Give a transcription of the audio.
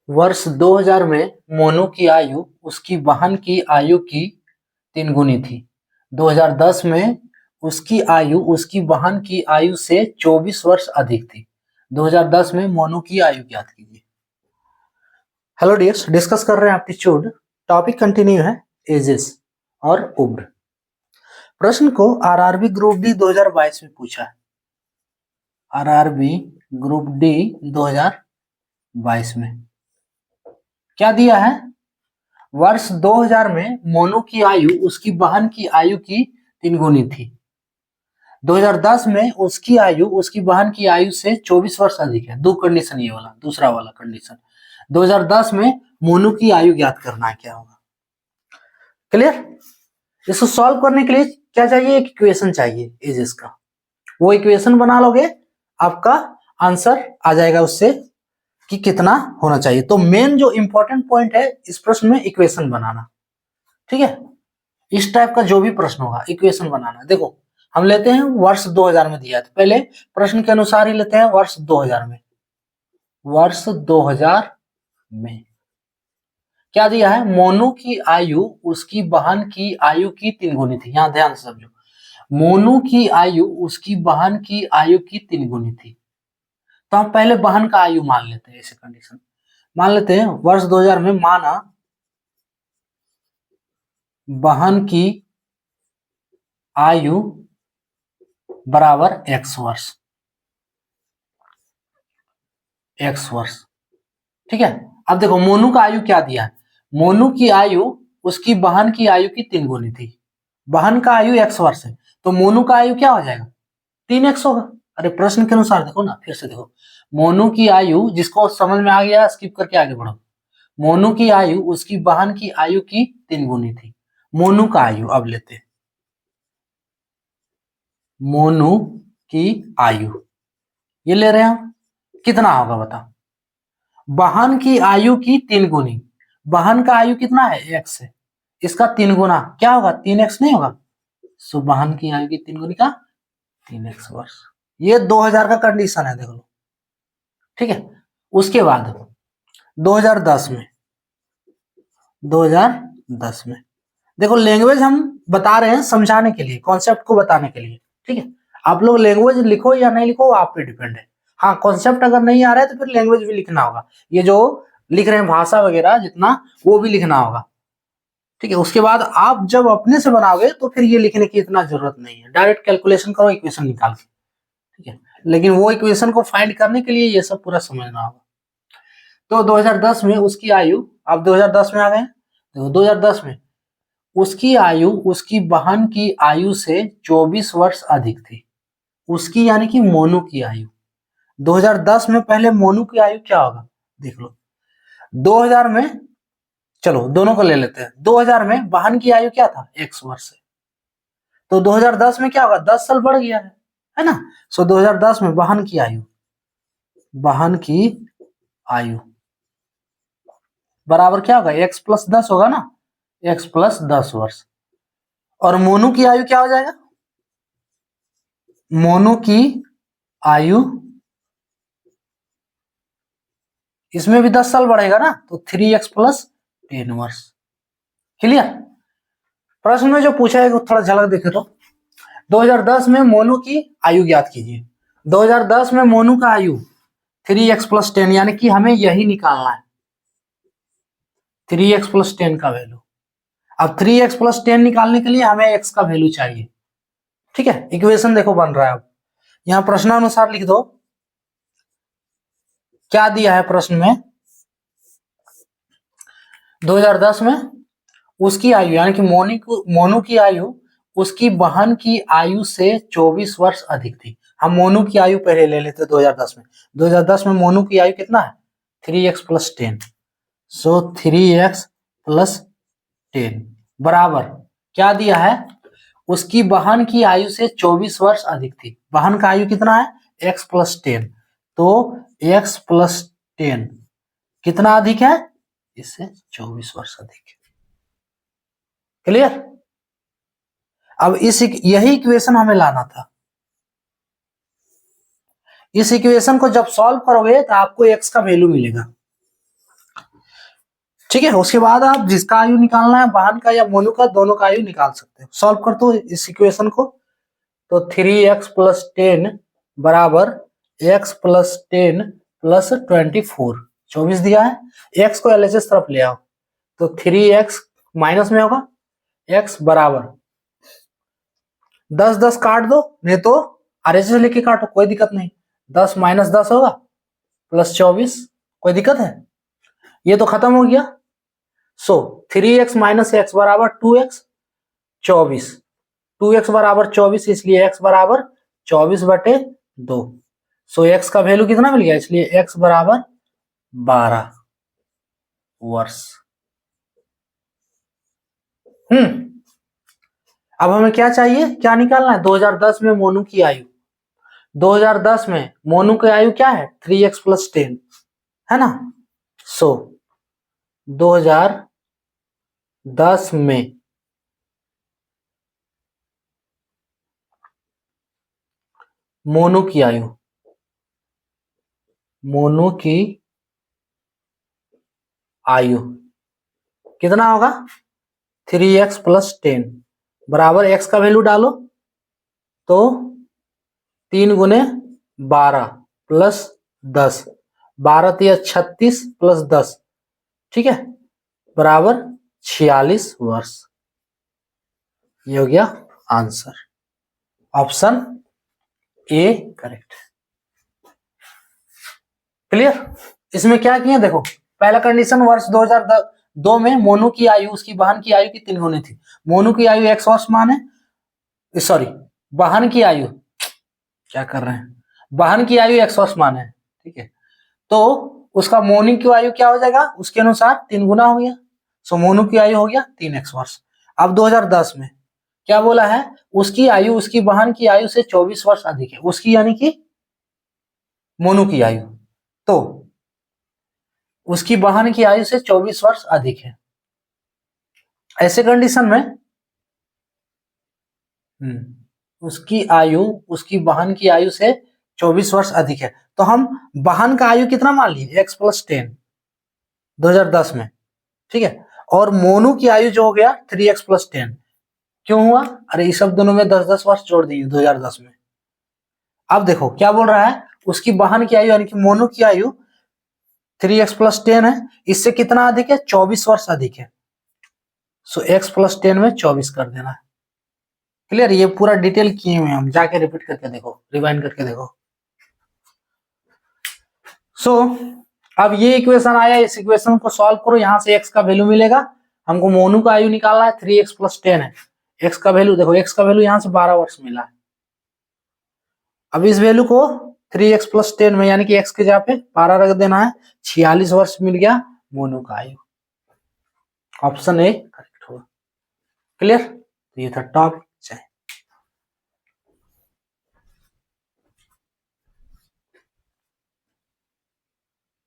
वर्ष 2000 में मोनू की आयु उसकी बहन की आयु की 3 गुनी थी। 2010 में उसकी आयु उसकी बहन की आयु से 24 वर्ष अधिक थी। 2010 में मोनू की आयु ज्ञात कीजिए। हेलो डियर्स, डिस्कस कर रहे हैं एप्टीट्यूड। टॉपिक कंटिन्यू है एजेस और उम्र। प्रश्न को आरआरबी ग्रुप डी 2022 में पूछा है। आरआरबी ग्रुप डी 2022 में क्या दिया है? वर्ष 2000 में मोनू की आयु उसकी बहन की आयु की 3 गुनी थी। 2010 में उसकी आयु उसकी बहन की आयु से 24 वर्ष अधिक है। दो कंडीशन ये वाला, दूसरा वाला कंडीशन। 2010 में मोनू की आयु ज्ञात करना है, क्या होगा? क्लियर? इसको सॉल्व करने के लिए क्या चाहिए? एक इक्वेशन चाहिए एजेस का। वो इक्वेशन बना लोगे, आपका आंसर आ जाएगा उससे कि कितना होना चाहिए। तो मेन जो इंपॉर्टेंट पॉइंट है इस प्रश्न में इक्वेशन बनाना। ठीक है, इस टाइप का जो भी प्रश्न होगा इक्वेशन बनाना। देखो हम लेते हैं वर्ष 2000 में दिया है, तो पहले प्रश्न के अनुसार ही लेते हैं वर्ष 2000 में। वर्ष 2000 में क्या दिया है? मोनू की आयु उसकी बहन की आयु की 3 गुनी थी। यहां ध्यान से समझो, मोनू की आयु उसकी बहन की आयु की 3 गुनी थी। तो हम पहले बहन का आयु मान लेते हैं। ऐसे कंडीशन मान लेते हैं वर्ष 2000 में माना बहन की आयु बराबर x वर्ष। x वर्ष, ठीक है। अब देखो मोनू का आयु क्या दिया है? मोनू की आयु उसकी बहन की आयु की 3 गुनी थी। बहन का आयु x वर्ष है, तो मोनू का आयु क्या हो जाएगा? 3x होगा। अरे प्रश्न के अनुसार देखो ना, फिर से देखो। मोनू की आयु, जिसको समझ में आ गया स्किप करके आगे बढ़ो। मोनू की आयु उसकी बहन की आयु की 3 गुनी थी। मोनू का आयु अब लेते हैं। मोनू की आयु ये ले रहे हैं हम, कितना होगा बताओ? बहन की आयु की 3 गुनी। बहन का आयु कितना है? x है। इसका 3 गुना क्या होगा? 3x नहीं होगा? सो बहन की आयु की 3 गुनी का 3x वर्ष। ये 2000 का कंडीशन है, देख लो। ठीक है, उसके बाद 2010 में 2010 में देखो, लैंग्वेज हम बता रहे हैं समझाने के लिए, कॉन्सेप्ट को बताने के लिए। ठीक है, आप लोग लैंग्वेज लिखो या नहीं लिखो आप पे डिपेंड है। हाँ, कॉन्सेप्ट अगर नहीं आ रहा है तो फिर लैंग्वेज भी लिखना होगा। ये जो लिख रहे हैं भाषा वगैरह जितना, वो भी लिखना होगा। ठीक है, उसके बाद आप जब अपने से बनाओगे तो फिर ये लिखने की इतना जरूरत नहीं है। डायरेक्ट कैलकुलेशन करो इक्वेशन निकाल के। ठीक है, लेकिन वो इक्वेशन को फाइंड करने के लिए ये सब पूरा समझना होगा। तो 2010 में उसकी आयु, अब 2010 में आ गए। देखो 2010 में उसकी आयु उसकी बहन की आयु से 24 वर्ष अधिक थी। उसकी यानी कि मोनू की आयु। 2010 में पहले मोनू की आयु क्या होगा देख लो। 2000 में, चलो दोनों को ले लेते हैं। 2000 में बहन की आयु क्या था? x वर्ष है। तो 2010 में क्या होगा? 10 साल बढ़ गया है ना। सो 2010 में बहन की आयु बराबर क्या होगा? x प्लस 10 होगा ना, x प्लस 10 वर्ष। और मोनू की आयु क्या हो जाएगा? मोनू की आयु इसमें भी 10 साल बढ़ेगा ना, तो 3x प्लस 10 वर्ष। क्लियर? प्रश्न में जो पूछा है थोड़ा झलक देखे तो। 2010 में मोनू की आयु ज्ञात कीजिए। 2010 में मोनू का आयु 3x प्लस 10, यानी कि हमें यही निकालना है, 3x प्लस 10 का वैल्यू। अब 3x प्लस 10 निकालने के लिए हमें x का वैल्यू चाहिए। ठीक है, इक्वेशन देखो बन रहा है। अब यहां प्रश्नानुसार लिख दो, क्या दिया है प्रश्न में? 2010 में उसकी आयु यानी कि मोनू की आयु उसकी बहन की आयु से 24 वर्ष अधिक थी। हम मोनू की आयु पहले ले लेते 2010 में। 2010 में मोनू की आयु कितना है? 3x plus 10। सो 3x प्लस 10 बराबर क्या दिया है? उसकी बहन की आयु से 24 वर्ष अधिक थी। बहन का आयु कितना है? x plus 10। तो x प्लस 10 कितना अधिक है? इससे 24 वर्ष अधिक है। क्लियर? अब यही इक्वेशन हमें लाना था। इस इक्वेशन को जब सॉल्व करोगे तो आपको x का वैल्यू मिलेगा। ठीक है, उसके बाद आप जिसका आयु निकालना है, वाहन का या मोनू का, दोनों का आयु निकाल सकते हो। सॉल्व कर दो इस इक्वेशन को। तो 3x + 10 बराबर x + 10 + 24, 24 दिया है। x को LHS तरफ ले आओ, तो 3x माइनस में होगा, x बराबर 10 10 काट दो, नहीं तो RHS लेके काटो, कोई दिक्कत नहीं। 10 - 10 होगा +24, कोई दिक्कत है? ये तो खत्म हो गया। सो 3x - x बराबर 2x, 24, 2x बराबर 24, इसलिए x बराबर 24/2। सो x का वैल्यू कितना मिल गया, इसलिए x बराबर 12 वर्ष। अब हमें क्या चाहिए, क्या निकालना है? 2010 में मोनू की आयु। 2010 में मोनू की आयु क्या है? 3x + 10 है ना। सो 2010 में मोनू की आयु, मोनू की आयु कितना होगा? 3x + 10 बराबर x का वैल्यू डालो, तो 3 × 12 + 10, 12 × 36 + 10, ठीक है, बराबर 46 वर्ष। ये हो गया answer, option A correct. Clear? इसमें क्या किए देखो, पहला कंडीशन वर्ष 2002 में मोनू की आयु उसकी बहन की आयु की 3 गुनी थी। मोनू की आयु 100 वर्ष माने, सॉरी बहन की आयु, क्या कर रहे हैं, बहन की आयु 100 वर्ष माने, ठीक है, तो उसका मोनू की आयु क्या हो जाएगा, उसके अनुसार 3 गुना हो गया। सो मोनू की आयु हो गया 3x वर्ष। अब 2010 में क्या बोला है, उसकी आयु उसकी बहन की आयु से 24 वर्ष अधिक है, उसकी यानी कि मोनू की आयु, तो उसकी बहन की आयु से 24 वर्ष अधिक है। ऐसे कंडीशन में उसकी आयु उसकी बहन की आयु से 24 वर्ष अधिक है, तो हम बहन का आयु कितना मान लिए, x + 10 2010 में, ठीक है, और मोनू की आयु जो हो गया 3x + 10। क्यों हुआ? अरे इस सब दोनों में 10 10 वर्ष जोड़ दिए 2010 में। अब देखो क्या बोल रहा है, उसकी बहन की आयु यानी कि मोनू की आयु 3x + 10 है, इससे कितना अधिक है, 24 वर्ष अधिक है। सो x + 10 में 24 कर देना है। क्लियर? ये पूरा डिटेल किए हुए हम, जाके रिपीट करके देखो, रिवाइंड करके देखो। सो अब ये इक्वेशन आया, इस इक्वेशन को सॉल्व करो, यहां से x का वैल्यू मिलेगा। हमको मोनू का आयु निकालना है, 3x + 10 है, x का वैल्यू देखो, x का वैल्यू यहां से 12 वर्ष मिला है। अब इस वैल्यू को 3x + 10 में यानी कि x के जगह पे 12 रख देना है, 46 वर्ष मिल गया मोनू का आयु। ऑप्शन ए करेक्ट होगा। क्लियर? तो ये था टॉपिक।